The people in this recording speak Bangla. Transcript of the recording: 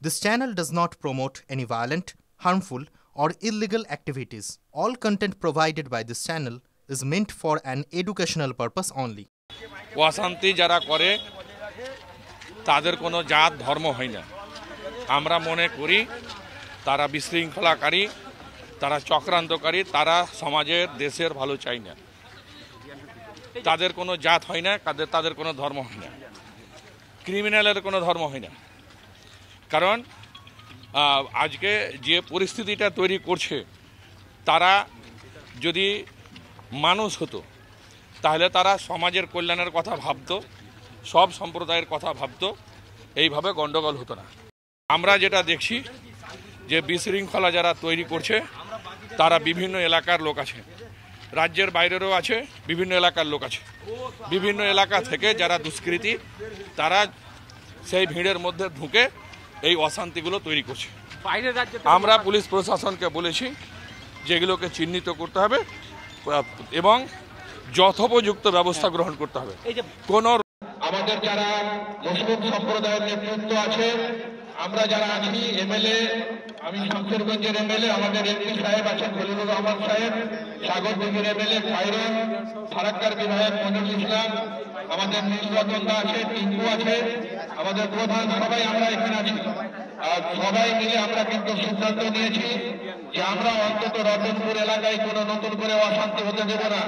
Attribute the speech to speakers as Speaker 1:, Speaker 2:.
Speaker 1: This channel does not promote any violent, harmful, or illegal activities. All content provided by this channel is meant for an educational purpose only.
Speaker 2: অশান্তি যারা করে তাদের কোনো জাত ধর্ম হয় না। আমরা মনে করি তারা বিশৃঙ্খলাকারী, তারা চক্রান্তকারী, তারা সমাজের দেশের ভালো চায় না। তাদের কোনো জাত হয় না, তাদের কোনো ধর্ম হয় না, ক্রিমিনালের কোনো ধর্ম হয় না। কারণ আজকে যে পরিস্থিতিটা তৈরি করছে, তারা যদি মানুষ হতো তাহলে তারা সমাজের কল্যাণের কথা ভাবতো, সব সম্প্রদায়ের কথা ভাবতো, এইভাবে গণ্ডগোল হতো না। আমরা যেটা দেখছি যে বিশৃঙ্খলা যারা তৈরি করছে তারা বিভিন্ন এলাকার লোক আছে, রাজ্যের বাইরেরও আছে, বিভিন্ন এলাকার লোক আছে। বিভিন্ন এলাকা থেকে যারা দুষ্কৃতী তারা সেই ভিড়ের মধ্যে ঢুকে এই অশান্তিগুলো তৈরি করছে। আমরা পুলিশ প্রশাসনকে বলেছি যে এগুলোকে চিহ্নিত করতে হবে এবং যথোপযুক্ত ব্যবস্থা গ্রহণ করতে হবে। কোনো
Speaker 3: আমাদের যারা মুসলিম সম্প্রদায়ের নেতৃত্ব আছে, আমরা যারা আছি, এমএলএ, আমি শামশেরগঞ্জের এমএলএ, আমাদের এমপি সাহেব আছেন খলিলুর রহমান সাহেব, সাগরদিঘির এমএলএ ফাইরুন, ফারাক্কার বিধায়ক মনিরুল ইসলাম, আমাদের নীলরতনদা আছে, টিঙ্কু আছে, আমাদের প্রধান, সবাই আমরা এখানে আছি। আর সবাই মিলে আমরা কিন্তু সিদ্ধান্ত নিয়েছি যে আমরা অন্তত রতনপুর এলাকায় কোনো নতুন করে অশান্তি হতে দেব না।